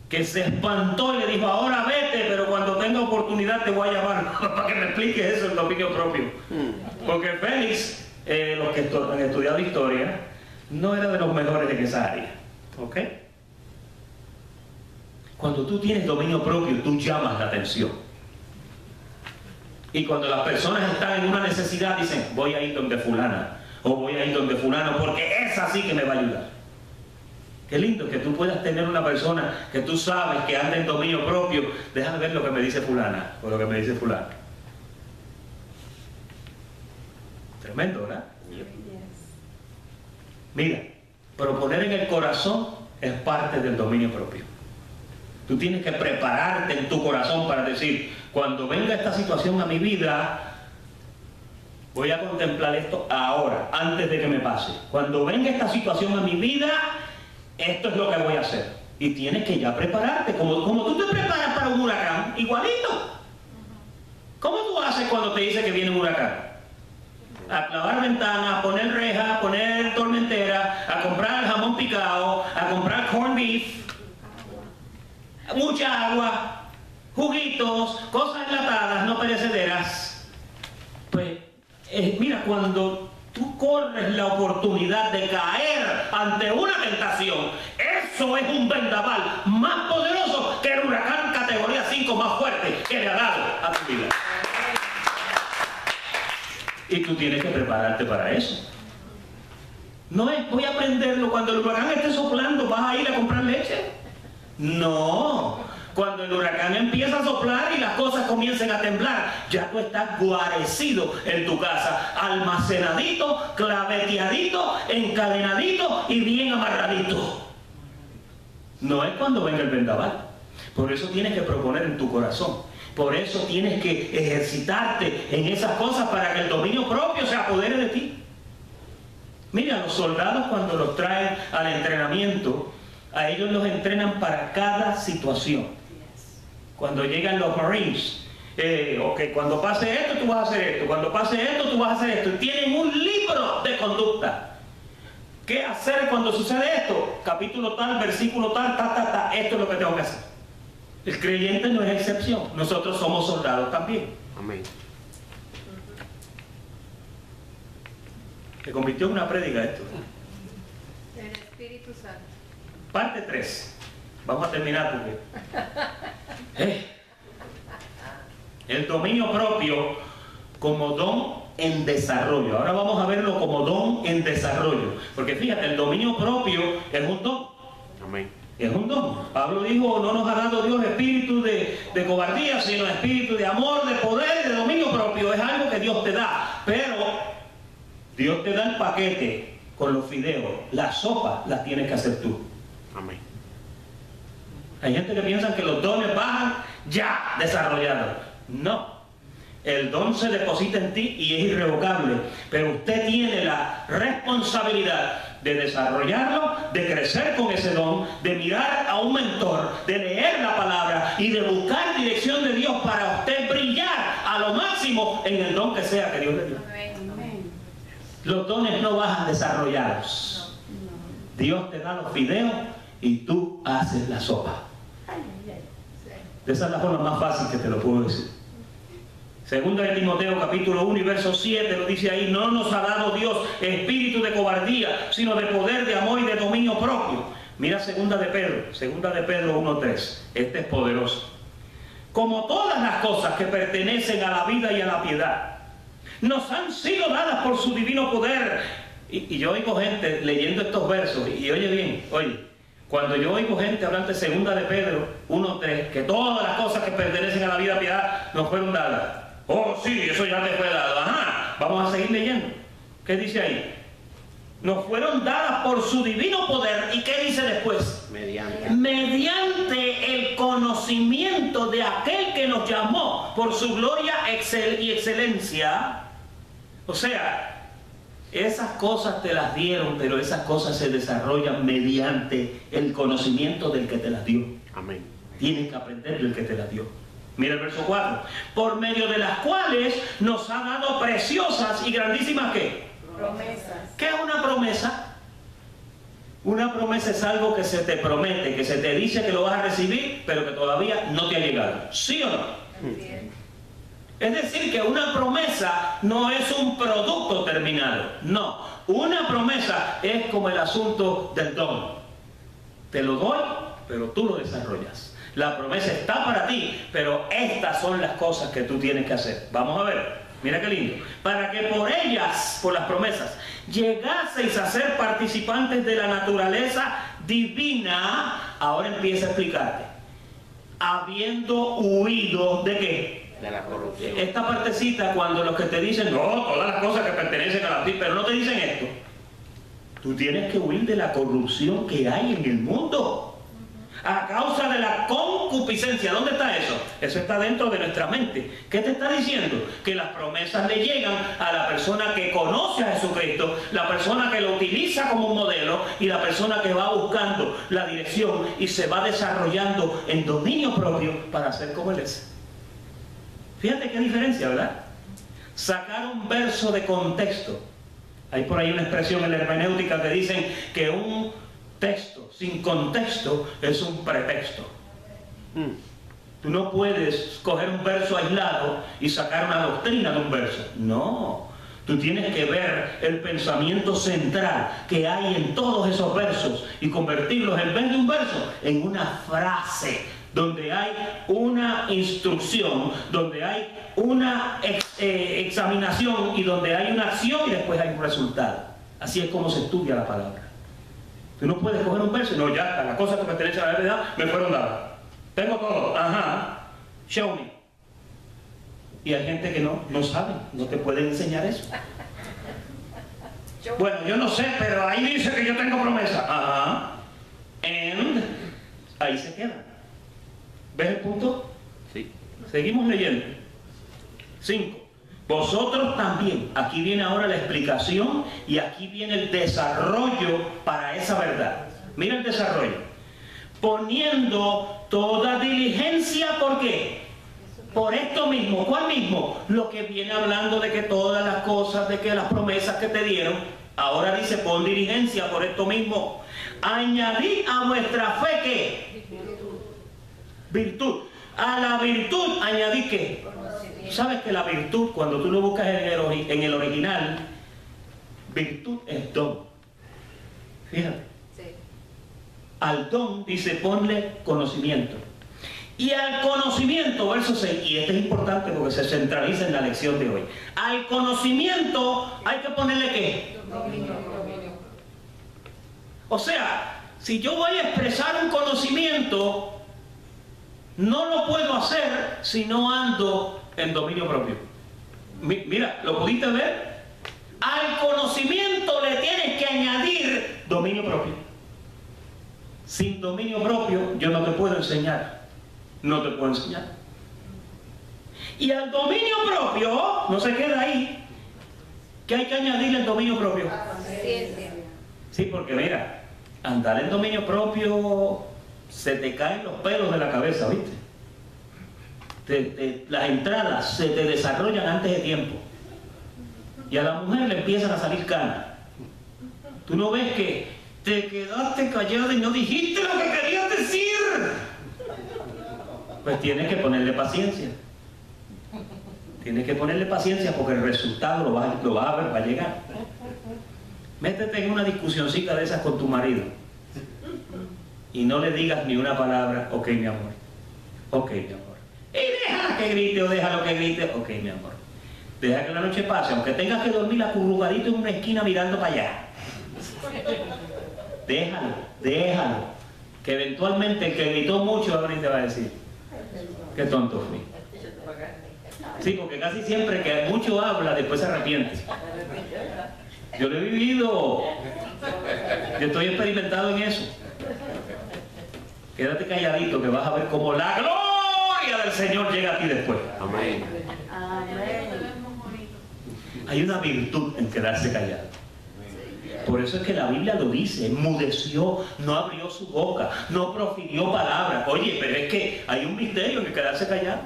que se espantó y le dijo: ahora vete, pero cuando tenga oportunidad te voy a llamar para que me expliques eso, el dominio propio. Porque Félix, los que han estudiado historia, no era de los mejores en esa área. ¿Ok? Cuando tú tienes dominio propio, tú llamas la atención. Y cuando las personas están en una necesidad, dicen: voy a ir donde fulana, o voy a ir donde fulano, porque es así que me va a ayudar. Qué lindo que tú puedas tener una persona que tú sabes que anda en dominio propio. Déjame ver lo que me dice fulana, o lo que me dice fulano. Tremendo, ¿verdad? Mira, proponer en el corazón es parte del dominio propio. Tú tienes que prepararte en tu corazón para decir: cuando venga esta situación a mi vida, voy a contemplar esto ahora, antes de que me pase. Cuando venga esta situación a mi vida, esto es lo que voy a hacer. Y tienes que ya prepararte, como tú te preparas para un huracán, igualito. ¿Cómo tú haces cuando te dice que viene un huracán? A clavar ventanas, a poner rejas, a poner tormentera, a comprar jamón picado, a comprar corned beef, mucha agua. juguitos, cosas enlatadas, no perecederas. Pues, mira, cuando tú corres la oportunidad de caer ante una tentación, eso es un vendaval más poderoso que el huracán categoría 5 más fuerte que le ha dado a tu vida. Y tú tienes que prepararte para eso. No es, voy a aprenderlo cuando el huracán esté soplando, ¿vas a ir a comprar leche? No. Cuando el huracán empieza a soplar y las cosas comiencen a temblar, ya tú estás guarecido en tu casa, almacenadito, claveteadito, encadenadito y bien amarradito. No es cuando venga el vendaval. Por eso tienes que proponer en tu corazón. Por eso tienes que ejercitarte en esas cosas para que el dominio propio se apodere de ti. Mira, los soldados cuando los traen al entrenamiento, a ellos los entrenan para cada situación. Cuando llegan los Marines, ok, cuando pase esto tú vas a hacer esto, cuando pase esto tú vas a hacer esto. Tienen un libro de conducta. ¿Qué hacer cuando sucede esto? Capítulo tal, versículo tal, esto es lo que tengo que hacer. El creyente no es excepción. Nosotros somos soldados también. Amén. Se convirtió en una prédica esto. El Espíritu Santo. Parte 3. Vamos a terminar porque... el dominio propio como don en desarrollo. Ahora vamos a verlo como don en desarrollo. Porque fíjate, el dominio propio es un don. Amén. Es un don. Pablo dijo, no nos ha dado Dios espíritu de cobardía, sino espíritu de amor, de poder, de dominio propio. Es algo que Dios te da. Pero Dios te da el paquete con los fideos. La sopa la tienes que hacer tú. Amén. Hay gente que piensa que los dones bajan ya desarrollados. No. El don se deposita en ti y es irrevocable. Pero usted tiene la responsabilidad de desarrollarlo, de crecer con ese don, de mirar a un mentor, de leer la palabra y de buscar dirección de Dios para usted brillar a lo máximo en el don que sea que Dios le dio. Los dones no bajan desarrollados. Dios te da los fideos y tú haces la sopa. Esa es la forma más fácil que te lo puedo decir. Segunda de Timoteo capítulo 1 y verso 7 lo dice ahí: no nos ha dado Dios espíritu de cobardía, sino de poder, de amor y de dominio propio. Mira segunda de Pedro 1:3. Este es poderoso. Como todas las cosas que pertenecen a la vida y a la piedad, nos han sido dadas por su divino poder. Y yo oigo gente leyendo estos versos, y oye bien, oye, cuando yo oigo gente hablando de segunda de Pedro 1:3, que todas las cosas que pertenecen a la vida y a la piedad nos fueron dadas. Oh, sí, eso ya te fue dado. Ajá, vamos a seguir leyendo. ¿Qué dice ahí? Nos fueron dadas por su divino poder. ¿Y qué dice después? Mediante el conocimiento de aquel que nos llamó por su gloria y excelencia. O sea, esas cosas te las dieron, pero esas cosas se desarrollan mediante el conocimiento del que te las dio. Amén. Tienes que aprender del que te las dio. Mira el verso 4. Por medio de las cuales nos ha dado preciosas y grandísimas ¿qué? Promesas. ¿Qué es una promesa? Una promesa es algo que se te promete, que se te dice que lo vas a recibir, pero que todavía no te ha llegado. ¿Sí o no? Es decir, que una promesa no es un producto terminado. No. Una promesa es como el asunto del don. Te lo doy, pero tú lo desarrollas. La promesa está para ti, pero estas son las cosas que tú tienes que hacer. Vamos a ver, mira qué lindo. Para que por ellas, por las promesas, llegaseis a ser participantes de la naturaleza divina. Ahora empieza a explicarte. Habiendo huido ¿de qué? De la corrupción. Esta partecita, cuando los que te dicen, no, todas las cosas que pertenecen a la vida, pero no te dicen esto. Tú tienes que huir de la corrupción que hay en el mundo. A causa de la concupiscencia. ¿Dónde está eso? Eso está dentro de nuestra mente. ¿Qué te está diciendo? Que las promesas le llegan a la persona que conoce a Jesucristo, la persona que lo utiliza como un modelo y la persona que va buscando la dirección y se va desarrollando en dominio propio para ser como Él es. Fíjate qué diferencia, ¿verdad? Sacar un verso de contexto. Hay por ahí una expresión en la hermenéutica que dicen que un texto sin contexto es un pretexto. Tú no puedes coger un verso aislado y sacar una doctrina de un verso. No. Tú tienes que ver el pensamiento central que hay en todos esos versos y convertirlos, en vez de un verso, en una frase donde hay una instrucción, donde hay una examinación y donde hay una acción y después hay un resultado. Así es como se estudia la palabra. Tú no puedes coger un verso y no, ya, las cosas que pertenecen a la verdad me fueron dadas. Tengo todo, ajá, show me. Y hay gente que no sabe, no te puede enseñar eso. Bueno, yo no sé, pero ahí dice que yo tengo promesa. Ajá. And ahí se queda. ¿Ves el punto? Sí. Seguimos leyendo. 5. Vosotros también. Aquí viene ahora la explicación y aquí viene el desarrollo para esa verdad. Mira el desarrollo. Poniendo toda diligencia, ¿por qué? Por esto mismo. ¿Cuál mismo? Lo que viene hablando de que todas las cosas, de que las promesas que te dieron, ahora dice pon diligencia por esto mismo. Añadid a vuestra fe, ¿qué? Virtud. A la virtud añadid, ¿qué? ¿Sabes que la virtud, cuando tú lo buscas en el original, virtud es don? Fíjate. Al don dice ponle conocimiento. Y al conocimiento, verso 6, y este es importante porque se centraliza en la lección de hoy. Al conocimiento hay que ponerle ¿qué? O sea, si yo voy a expresar un conocimiento, no lo puedo hacer si no ando en dominio propio. Mira, ¿lo pudiste ver? Al conocimiento le tienes que añadir dominio propio. Sin dominio propio yo no te puedo enseñar. No te puedo enseñar. Y al dominio propio no se queda ahí. ¿Qué hay que añadirle al dominio propio? Ciencia. Sí, porque mira, andar en dominio propio se te caen los pelos de la cabeza, ¿viste? Las entradas se te desarrollan antes de tiempo. Y a la mujer le empiezan a salir canas. Tú no ves que te quedaste callada y no dijiste lo que querías decir. Pues tienes que ponerle paciencia. Tienes que ponerle paciencia porque el resultado lo vas a ver, va a llegar. Métete en una discusioncita de esas con tu marido y no le digas ni una palabra, ok mi amor, ok mi amor. Y déjala que grite o déjalo que grite, ok mi amor. Deja que la noche pase, aunque tengas que dormir acurrugadito en una esquina mirando para allá. Déjalo, que eventualmente el que gritó mucho ahora te va a decir, qué tonto fui. Sí, porque casi siempre que mucho habla, después se arrepiente. Yo lo he vivido, yo estoy experimentado en eso. Quédate calladito que vas a ver cómo la gloria del Señor llega a ti después. Amén. Hay una virtud en quedarse callado. Por eso es que la Biblia lo dice, enmudeció, no abrió su boca, no profirió palabras. Oye, pero es que hay un misterio en el quedarse callado.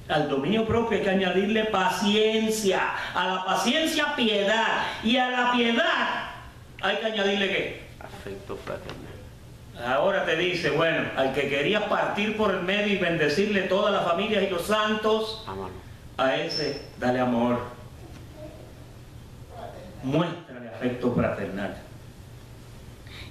Al dominio propio hay que añadirle paciencia, a la paciencia piedad, y a la piedad hay que añadirle ¿qué? Afecto fraternal. Ahora te dice, bueno, al que quería partir por el medio y bendecirle todas las familias y los santos, Amor. a ese dale amor. Muéstrale afecto fraternal.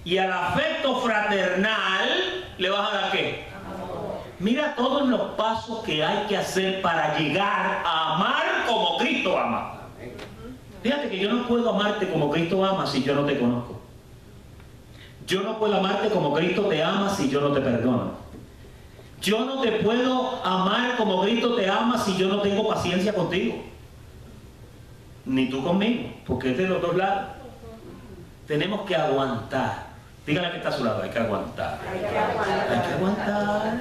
Y al afecto fraternal le vas a dar ¿qué? Amor. Mira todos los pasos que hay que hacer para llegar a amar como Cristo ama. Fíjate que yo no puedo amarte como Cristo ama si yo no te conozco. Yo no puedo amarte como Cristo te ama si yo no te perdono. Yo no te puedo amar como Cristo te ama si yo no tengo paciencia contigo. Ni tú conmigo, porque es de los dos lados. Tenemos que aguantar. Dígale que está a su lado, hay que aguantar. Hay que aguantar.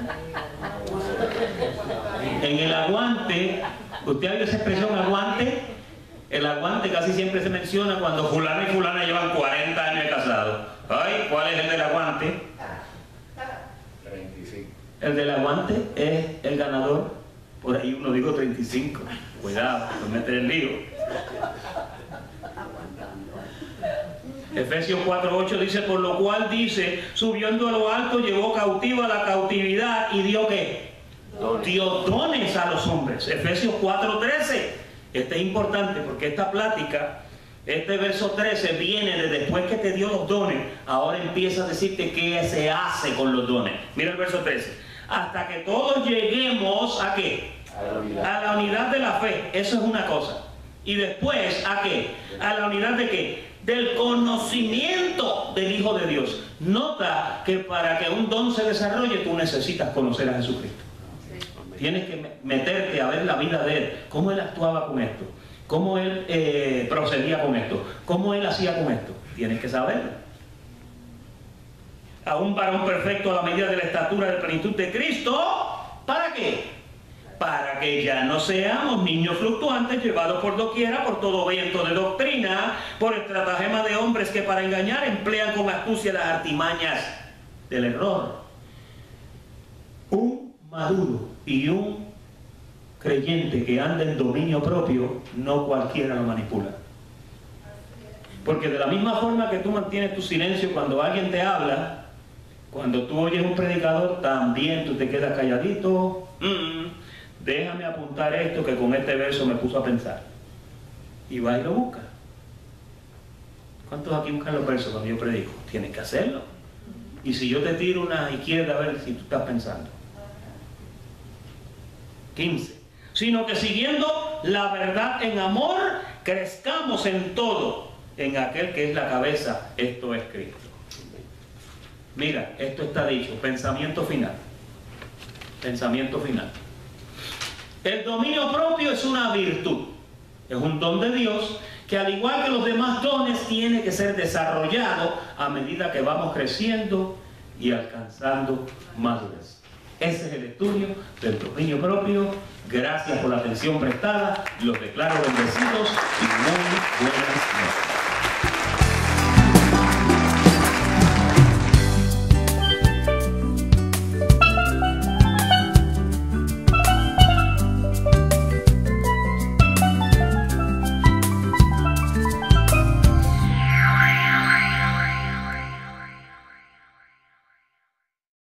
En el aguante, ¿usted ha oído esa expresión aguante? El aguante casi siempre se menciona cuando fulano y fulana llevan 40 años de casados. Ay, ¿cuál es el del aguante? 35. El del aguante es el ganador. Por ahí uno dijo 35. Cuidado, no meter el lío. Efesios 4:8 dice, por lo cual dice, subiendo a lo alto, llevó cautiva la cautividad y dio ¿qué? Dio dones a los hombres. Efesios 4:13. Este es importante porque esta plática, este verso 13 viene de después que te dio los dones, ahora empieza a decirte qué se hace con los dones. Mira el verso 13. Hasta que todos lleguemos ¿a qué? A la unidad de la fe. Eso es una cosa. Y después ¿a qué? A la unidad de ¿qué? Del conocimiento del Hijo de Dios. Nota que para que un don se desarrolle tú necesitas conocer a Jesucristo. Tienes que meterte a ver la vida de Él, cómo Él actuaba con esto, cómo Él procedía con esto, cómo Él hacía con esto. Tienes que saberlo. A un varón perfecto a la medida de la estatura de plenitud de Cristo. ¿Para qué? Para que ya no seamos niños fluctuantes llevados por doquiera por todo viento de doctrina, por estratagema de hombres que para engañar emplean con astucia las artimañas del error. Un maduro y un creyente que anda en dominio propio, no cualquiera lo manipula. Porque de la misma forma que tú mantienes tu silencio cuando alguien te habla, cuando tú oyes un predicador, también tú te quedas calladito. Déjame apuntar esto que con este verso me puso a pensar. Y va y lo busca. ¿Cuántos aquí buscan los versos cuando yo predico? Tienes que hacerlo. Y si yo te tiro una izquierda, a ver si tú estás pensando. 15. Sino que siguiendo la verdad en amor, crezcamos en todo, en aquel que es la cabeza, esto es Cristo. Mira, esto está dicho, pensamiento final. Pensamiento final. El dominio propio es una virtud, es un don de Dios que al igual que los demás dones tiene que ser desarrollado a medida que vamos creciendo y alcanzando madurez. Ese es el estudio del dominio propio. Gracias por la atención prestada. Los declaro bendecidos y muy buenas noches.